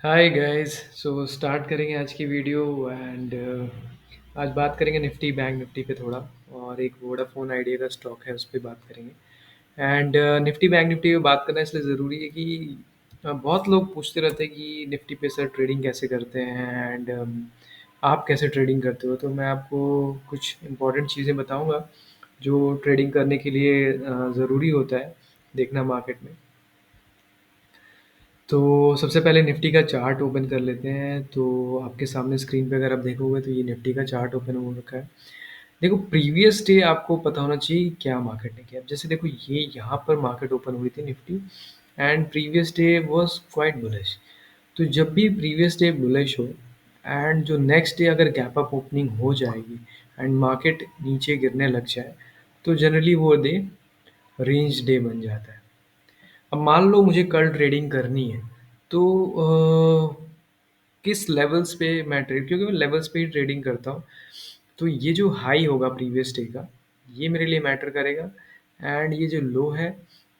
Hi guys. So start करेंगे आज की वीडियो एंड आज बात करेंगे निफ्टी बैंक निफ्टी पे थोड़ा। और एक वोडाफोन आइडिया का स्टॉक है उस पर बात करेंगे। एंड निफ्टी बैंक निफ्टी पे बात करना इसलिए ज़रूरी है कि बहुत लोग पूछते रहते हैं कि निफ्टी पे सर ट्रेडिंग कैसे करते हैं एंड आप कैसे ट्रेडिंग करते हो। तो मैं आपको कुछ इंपॉर्टेंट चीज़ें बताऊंगा जो ट्रेडिंग करने के लिए ज़रूरी होता है देखना मार्केट में। तो सबसे पहले निफ्टी का चार्ट ओपन कर लेते हैं। तो आपके सामने स्क्रीन पे अगर आप देखोगे तो ये निफ्टी का चार्ट ओपन हो रखा है। देखो प्रीवियस डे आपको पता होना चाहिए क्या मार्केट ने किया। अब जैसे देखो ये यहाँ पर मार्केट ओपन हुई थी Nifty and previous day was quite bullish. तो जब भी प्रीवियस डे बुलिश हो एंड जो नेक्स्ट डे अगर गैप अप ओपनिंग हो जाएगी एंड मार्केट नीचे गिरने लग जाए तो जनरली वो डे रेंज डे बन जाता है। अब मान लो मुझे कल ट्रेडिंग करनी है तो किस लेवल्स पे मैं ट्रेड, क्योंकि मैं लेवल्स पे ही ट्रेडिंग करता हूँ। तो ये जो हाई होगा प्रीवियस डे का ये मेरे लिए मैटर करेगा एंड ये जो लो है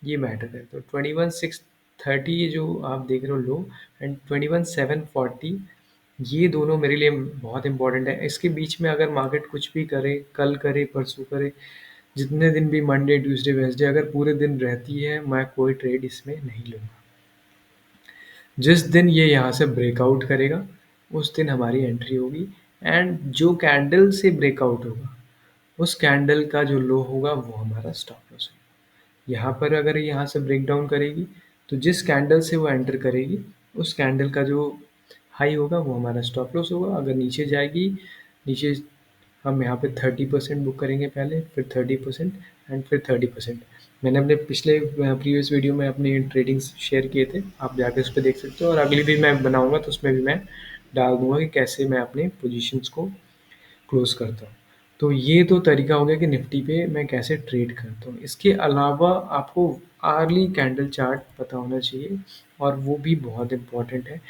ये मैटर करेगा। तो 21,630 ये जो आप देख रहे हो लो एंड 21,740 ये दोनों मेरे लिए बहुत इंपॉर्टेंट है। इसके बीच में अगर मार्केट कुछ भी करे, कल करे, परसों करे, जितने दिन भी मंडे ट्यूसडे वेंसडे अगर पूरे दिन रहती है मैं कोई ट्रेड इसमें नहीं लूँगा। जिस दिन ये यहाँ से ब्रेकआउट करेगा उस दिन हमारी एंट्री होगी एंड जो कैंडल से ब्रेकआउट होगा उस कैंडल का जो लो होगा वो हमारा स्टॉप लॉस होगा। यहाँ पर अगर यहाँ से ब्रेक डाउन करेगी तो जिस कैंडल से वो एंटर करेगी उस कैंडल का जो हाई होगा वो हमारा स्टॉप लॉस होगा। अगर नीचे जाएगी, नीचे हम यहाँ पे 30% बुक करेंगे पहले, फिर 30% एंड फिर 30%। मैंने अपने पिछले प्रीवियस वीडियो में अपने ट्रेडिंग्स शेयर किए थे, आप जाके उस पर देख सकते हो। और अगली भी मैं बनाऊंगा तो उसमें भी मैं डाल दूंगा कि कैसे मैं अपने पोजीशंस को क्लोज करता हूँ। तो ये तो तरीका हो गया कि निफ्टी पे मैं कैसे ट्रेड करता हूँ। इसके अलावा आपको आर्ली कैंडल चार्ट पता होना चाहिए और वो भी बहुत इम्पोर्टेंट है,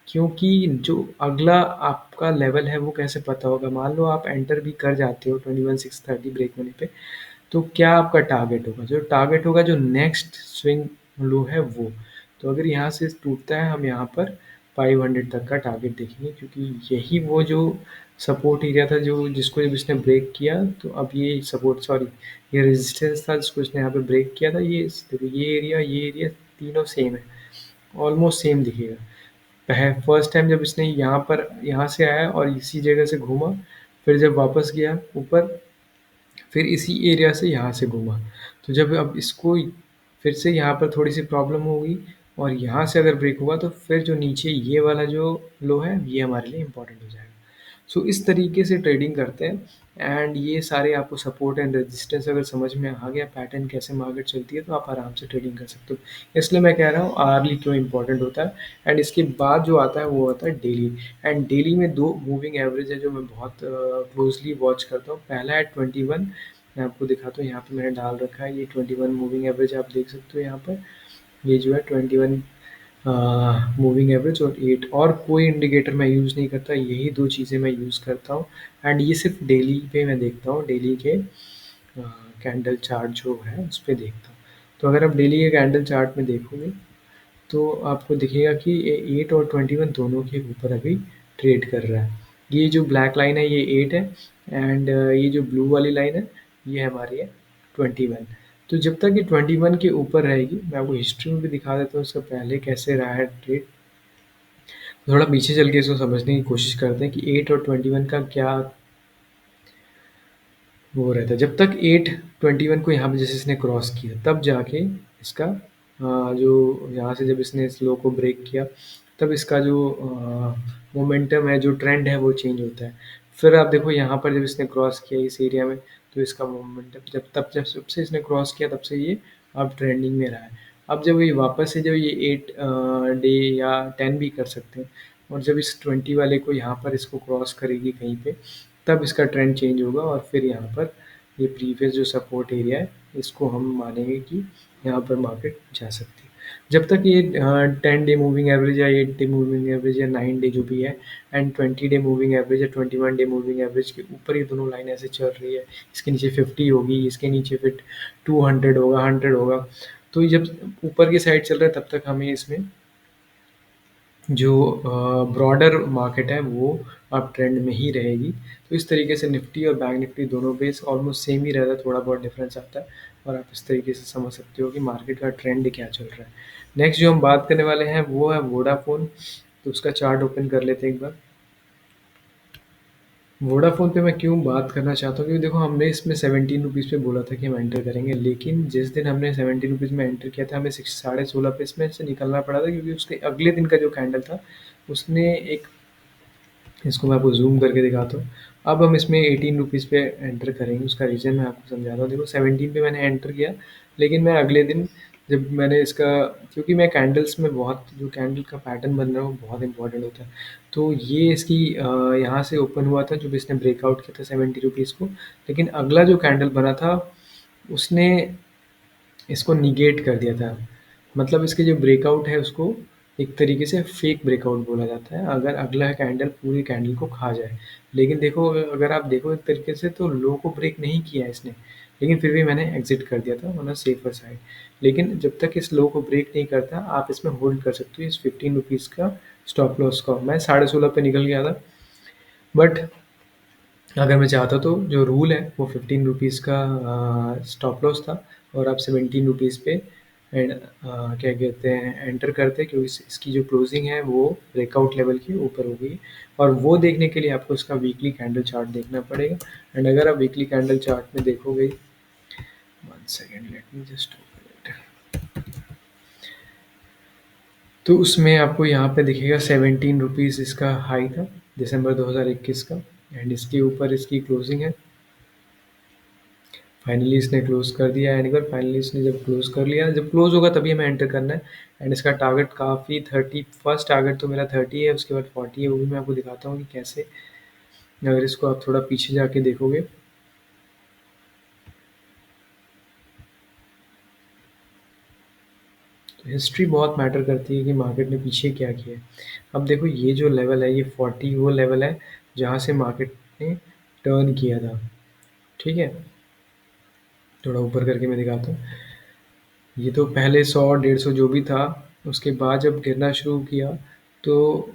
क्योंकि जो अगला आपका लेवल है वो कैसे पता होगा। मान लो आप एंटर भी कर जाते हो 21,630 ब्रेक होने पे, तो क्या आपका टारगेट होगा, जो टारगेट होगा जो नेक्स्ट स्विंग लो है वो। तो अगर यहाँ से टूटता है हम यहाँ पर 500 तक का टारगेट देखेंगे, क्योंकि यही वो जो सपोर्ट एरिया था जो जिसको जब इसने ब्रेक किया तो अब ये सपोर्ट, सॉरी ये रेजिस्टेंस था जिसको इसने यहाँ पे ब्रेक किया था। ये देखो ये एरिया तीनों सेम है, ऑलमोस्ट सेम दिखेगा। फर्स्ट टाइम जब इसने यहाँ पर यहाँ से आया और इसी जगह से घूमा, फिर जब वापस गया ऊपर, फिर इसी एरिया से यहाँ से घूमा। तो जब अब इसको फिर से यहाँ पर थोड़ी सी प्रॉब्लम होगी और यहाँ से अगर ब्रेक हुआ तो फिर जो नीचे ये वाला जो लो है ये हमारे लिए इम्पोर्टेंट हो जाएगा। सो इस तरीके से ट्रेडिंग करते हैं एंड ये सारे आपको सपोर्ट एंड रेजिस्टेंस अगर समझ में आ गया पैटर्न कैसे मार्केट चलती है तो आप आराम से ट्रेडिंग कर सकते हो। इसलिए मैं कह रहा हूँ आर्ली क्यों इंपॉर्टेंट होता है। एंड इसके बाद जो आता है वो आता है डेली। एंड डेली में दो मूविंग एवरेज है जो मैं बहुत क्लोजली वॉच करता हूँ। पहला है 21, मैं आपको दिखाता हूँ, यहाँ पे मैंने डाल रखा है ये 21 मूविंग एवरेज, आप देख सकते हो यहाँ पर ये जो है 21 मूविंग एवरेज और 8। और कोई इंडिकेटर मैं यूज़ नहीं करता, यही दो चीज़ें मैं यूज़ करता हूँ। एंड ये सिर्फ डेली पे मैं देखता हूँ, डेली के कैंडल चार्ट जो है उस पर देखता हूँ। तो अगर आप डेली के कैंडल चार्ट में देखोगे तो आपको दिखेगा कि 8 और 21 दोनों के ऊपर अभी ट्रेड कर रहा है। ये जो ब्लैक लाइन है ये 8 है एंड ये जो ब्लू वाली लाइन है ये हमारी है 21। तो जब तक ये 21 के ऊपर रहेगी, मैं आपको हिस्ट्री में भी दिखा देता हूँ इसका पहले कैसे रहा है ट्रेड। थोड़ा पीछे चल के इसको समझने की कोशिश करते हैं कि 8 और 21 का क्या वो रहता है। जब तक 8 21 को यहाँ पे जैसे इसने क्रॉस किया तब जाके इसका जो यहाँ से जब इसने इस लो को ब्रेक किया तब इसका जो मोमेंटम है, जो ट्रेंड है वो चेंज होता है। फिर आप देखो यहाँ पर जब इसने क्रॉस किया इस एरिया में तो इसका मोमेंटम जब से इसने क्रॉस किया तब से ये अब ट्रेंडिंग में रहा है। अब जब ये वापस से जब ये 8 डे या 10 भी कर सकते हैं और जब इस 20 वाले को यहाँ पर इसको क्रॉस करेगी कहीं पे तब इसका ट्रेंड चेंज होगा और फिर यहाँ पर ये प्रीवियस जो सपोर्ट एरिया है इसको हम मानेंगे कि यहाँ पर मार्केट जा सकती है। जब तक ये 10 डे मूविंग एवरेज या 8 डे मूविंग एवरेज या 9 डे जो भी है एंड 20 डे मूविंग एवरेज या 21 डे मूविंग एवरेज के ऊपर ये दोनों लाइन ऐसे चल रही है, इसके नीचे 50 होगी, इसके नीचे फिर 200 होगा, 100 होगा। तो ये जब ऊपर की साइड चल रहा है तब तक हमें इसमें जो ब्रॉडर मार्केट है वो अब ट्रेंड में ही रहेगी। तो इस तरीके से निफ्टी और बैंक निफ्टी दोनों बेस ऑलमोस्ट सेम ही रहता है, थोड़ा बहुत डिफरेंस आता है, और आप इस तरीके से समझ सकते हो कि मार्केट का ट्रेंड क्या चल रहा है। नेक्स्ट जो हम बात करने वाले हैं वो है वोडाफोन। तो उसका चार्ट ओपन कर लेते हैं एक बार। वोडाफ़ोन पे मैं क्यों बात करना चाहता हूँ, क्योंकि देखो हमने इसमें 17 रुपीज़ पे बोला था कि हम एंटर करेंगे, लेकिन जिस दिन हमने 17 रुपीज़ में एंटर किया था हमें 16.5 पे इसमें से निकलना पड़ा था, क्योंकि उसके अगले दिन का जो कैंडल था उसने एक, इसको मैं आपको ज़ूम करके दिखाता हूँ। अब हम इसमें 18 रुपीज़ पे एंटर करेंगे, उसका रीज़न मैं आपको समझाता हूँ। देखो 17 पे मैंने एंटर किया, लेकिन मैं अगले दिन जब मैंने इसका, क्योंकि मैं कैंडल्स में बहुत, जो कैंडल का पैटर्न बन रहा है वो बहुत इंपॉर्टेंट होता है। तो ये इसकी यहाँ से ओपन हुआ था जब इसने ब्रेकआउट किया था 70 रुपीज़ को, लेकिन अगला जो कैंडल बना था उसने इसको निगेट कर दिया था। मतलब इसके जो ब्रेकआउट है उसको एक तरीके से फेक ब्रेकआउट बोला जाता है, अगर अगला कैंडल पूरी कैंडल को खा जाए। लेकिन देखो, अगर आप देखो एक तरीके से तो लो को ब्रेक नहीं किया है इसने, लेकिन फिर भी मैंने एग्ज़िट कर दिया था ऑन अ सेफर साइड। लेकिन जब तक इस लो को ब्रेक नहीं करता आप इसमें होल्ड कर सकते हो इस 15 रुपीज़ का स्टॉप लॉस का। मैं 16.5 पे निकल गया था, बट अगर मैं चाहता तो जो रूल है वो 15 रुपीज़ का स्टॉप लॉस था, और आप 17 रुपीज़ पे एंड क्या कहते हैं एंटर करते, क्योंकि इसकी जो क्लोजिंग है वो ब्रेकआउट लेवल के ऊपर हो गई। और वो देखने के लिए आपको इसका वीकली कैंडल चार्ट देखना पड़ेगा। एंड अगर आप वीकली कैंडल चार्ट में देखोगे, one second let me just open it, तो उसमें आपको यहाँ पे दिखेगा 17 रुपीज़ इसका हाई था दिसंबर 2021 का, एंड इसके ऊपर इसकी क्लोजिंग है। फाइनली इसने क्लोज कर दिया एंड पर फाइनली इसने जब क्लोज कर लिया, जब क्लोज होगा तभी हमें एंटर करना है। एंड इसका टारगेट काफ़ी 30, फर्स्ट टारगेट तो मेरा 30 है, उसके बाद 40 है, वो भी मैं आपको दिखाता हूँ कि कैसे। अगर इसको आप थोड़ा पीछे जाके देखोगे तो हिस्ट्री बहुत मैटर करती है कि मार्केट ने पीछे क्या किया है। अब देखो ये जो लेवल है ये 40 वो लेवल है जहाँ से मार्केट ने टर्न किया था, ठीक है। थोड़ा ऊपर करके मैं दिखाता हूँ। ये तो पहले 100 150 जो भी था, उसके बाद जब गिरना शुरू किया तो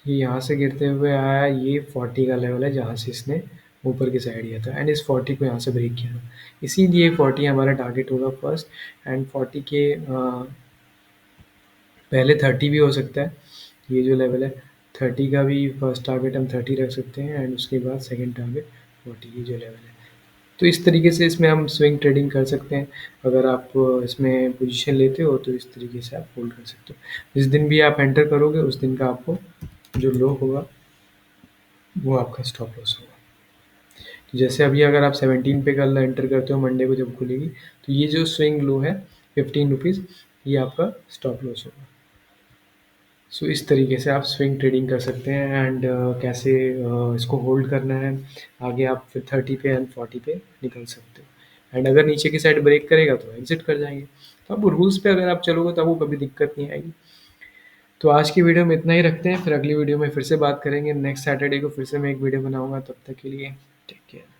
ये यहाँ से गिरते हुए आया, ये 40 का लेवल है जहाँ से इसने ऊपर की साइड किया था, एंड इस 40 को यहाँ से ब्रेक किया था। इसीलिए 40 हमारा टारगेट होगा फर्स्ट, एंड 40 के पहले 30 भी हो सकता है। ये जो लेवल है 30 का भी फर्स्ट टारगेट हम 30 रख सकते हैं, एंड उसके बाद सेकंड टारगेट 40, ये जो लेवल है। तो इस तरीके से इसमें हम स्विंग ट्रेडिंग कर सकते हैं। अगर आप इसमें पोजीशन लेते हो तो इस तरीके से आप होल्ड कर सकते हो। जिस दिन भी आप एंटर करोगे उस दिन का आपको जो लो होगा वो आपका स्टॉप लॉस होगा। तो जैसे अभी अगर आप 17 पे कल एंटर करते हो मंडे को जब खुलेगी, तो ये जो स्विंग लो है 15 रुपीज़, ये आपका स्टॉप लॉस होगा। सो इस तरीके से आप स्विंग ट्रेडिंग कर सकते हैं, एंड कैसे इसको होल्ड करना है, आगे आप फिर 30 पे एंड 40 पे निकल सकते हो। एंड अगर नीचे की साइड ब्रेक करेगा तो एग्जिट कर जाएंगे। तो अब रूल्स पे अगर आप चलोगे तो आपको कभी दिक्कत नहीं आएगी। तो आज की वीडियो में इतना ही रखते हैं, फिर अगली वीडियो में फिर से बात करेंगे। नेक्स्ट सैटरडे को फिर से मैं एक वीडियो बनाऊंगा, तब तक के लिए टेक केयर।